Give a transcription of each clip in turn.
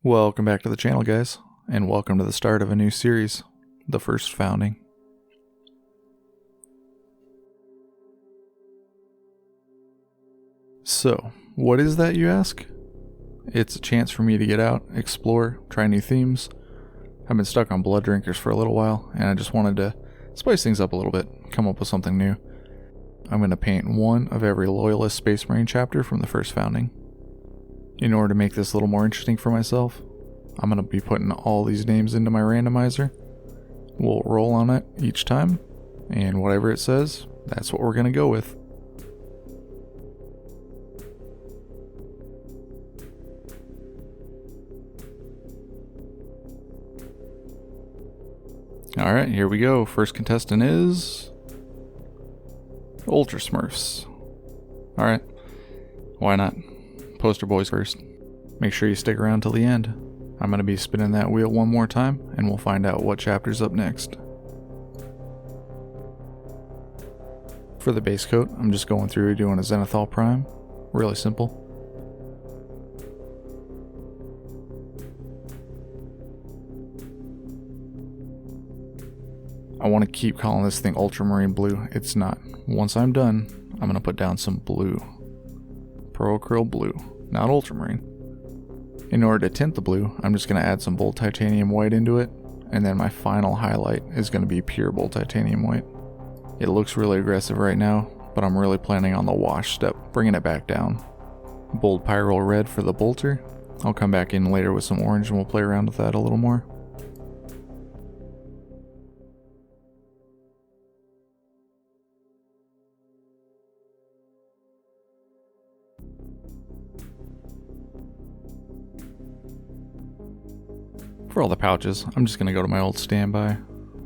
Welcome back to the channel, guys, and welcome to the start of a new series, The First Founding. So, what is that, you ask? It's a chance for me to get out, explore, try new themes. I've been stuck on blood drinkers for a little while, and I just wanted to spice things up a little bit, come up with something new. I'm going to paint one of every Loyalist Space Marine chapter from The First Founding. In order to make this a little more interesting for myself, I'm going to be putting all these names into my randomizer. We'll roll on it each time, and whatever it says, that's what we're going to go with. Alright, here we go. First contestant is Ultra Smurfs. Alright, why not? Poster boys first. Make sure you stick around till the end. I'm going to be spinning that wheel one more time, and we'll find out what chapter's up next. For the base coat, I'm just going through doing a Zenithal Prime. Really simple. I want to keep calling this thing Ultramarine Blue. It's not. Once I'm done, I'm going to put down some blue. Pearl blue, not ultramarine. In order to tint the blue, I'm just going to add some bold titanium white into it, and then my final highlight is going to be pure bold titanium white. It looks really aggressive right now, but I'm really planning on the wash step, bringing it back down. Bold pyro red for the bolter. I'll come back in later with some orange and we'll play around with that a little more. For all the pouches, I'm just going to go to my old standby.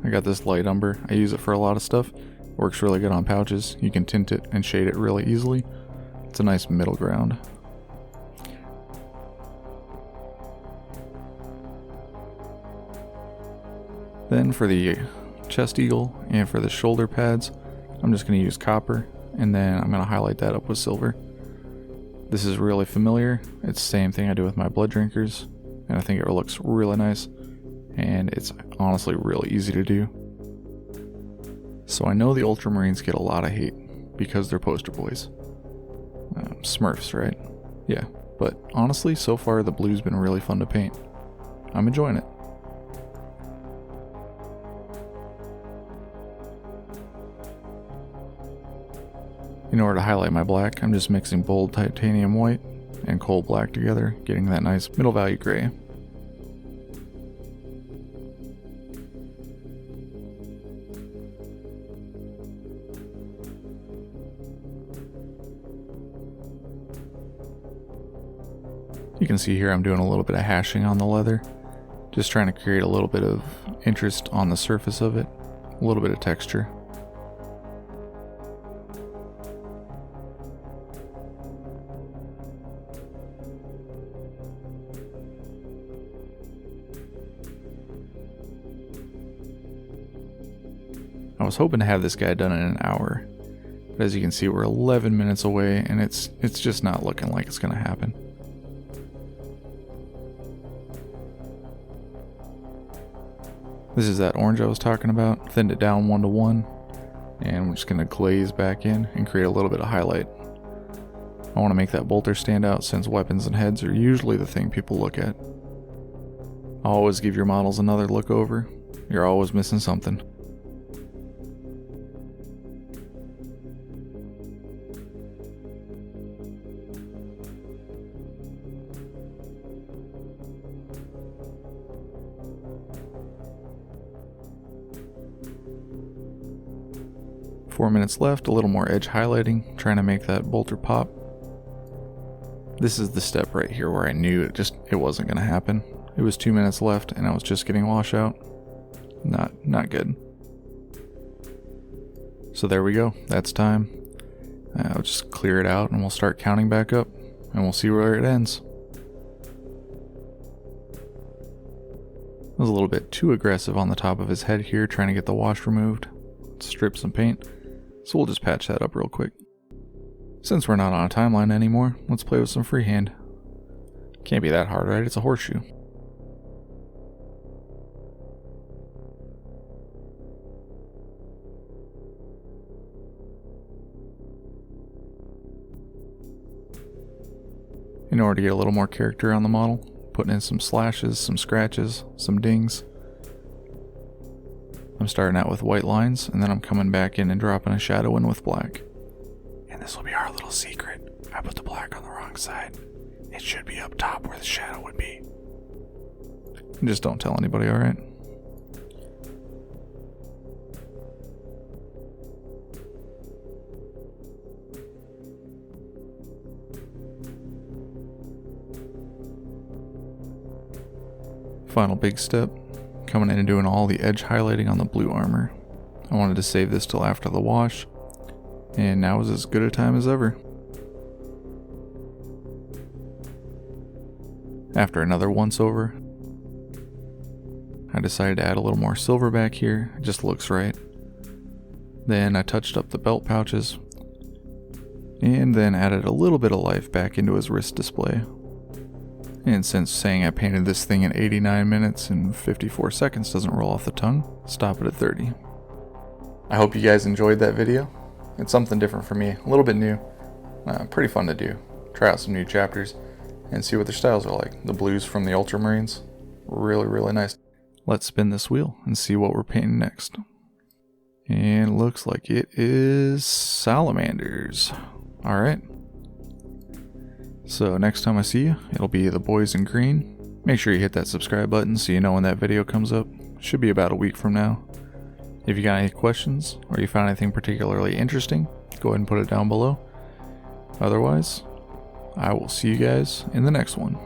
I got this light umber. I use it for a lot of stuff. Works really good on pouches. You can tint it and shade it really easily. It's a nice middle ground. Then for the chest eagle and for the shoulder pads, I'm just going to use copper, and then I'm going to highlight that up with silver. This is really familiar. It's the same thing I do with my blood drinkers. And I think it looks really nice, and it's honestly really easy to do. So I know the Ultramarines get a lot of hate because they're poster boys. Smurfs, right? Yeah, but honestly, so far the blue's been really fun to paint. I'm enjoying it. In order to highlight my black, I'm just mixing bold titanium white and coal black together, getting that nice middle value gray. You can see here I'm doing a little bit of hashing on the leather, just trying to create a little bit of interest on the surface of it, a little bit of texture. I was hoping to have this guy done in an hour, but as you can see we're 11 minutes away and it's just not looking like it's going to happen. This is that orange I was talking about, thinned it down 1 to 1, and we're just going to glaze back in and create a little bit of highlight. I want to make that bolter stand out since weapons and heads are usually the thing people look at. Always give your models another look over, you're always missing something. Four minutes left, a little more edge highlighting, trying to make that bolter pop. This is the step right here where I knew it wasn't going to happen. It was 2 minutes left and I was just getting washout. Not good. So there we go, that's time. I'll just clear it out and we'll start counting back up and we'll see where it ends. I was a little bit too aggressive on the top of his head here, trying to get the wash removed. Strip some paint. So we'll just patch that up real quick. Since we're not on a timeline anymore, let's play with some freehand. Can't be that hard, right? It's a horseshoe. in order to get a little more character on the model, putting in some slashes, some scratches, some dings. I'm starting out with white lines, and then I'm coming back in and dropping a shadow in with black. And this will be our little secret. I put the black on the wrong side. It should be up top where the shadow would be. Just don't tell anybody, alright? Final big step, coming in and doing all the edge highlighting on the blue armor. I wanted to save this till after the wash, and now is as good a time as ever. After another once over, I decided to add a little more silver back here. It just looks right. Then I touched up the belt pouches, and then added a little bit of life back into his wrist display. And since saying I painted this thing in 89 minutes and 54 seconds doesn't roll off the tongue, stop it at 30. I hope you guys enjoyed that video. It's something different for me, a little bit new. Pretty fun to do. Try out some new chapters and see what their styles are like. The blues from the Ultramarines, really nice. Let's spin this wheel and see what we're painting next. And it looks like it is salamanders. Alright. So next time I see you, it'll be the boys in green. Make sure you hit that subscribe button so you know when that video comes up. Should be about a week from now. If you got any questions, or you found anything particularly interesting, go ahead and put it down below. Otherwise, I will see you guys in the next one.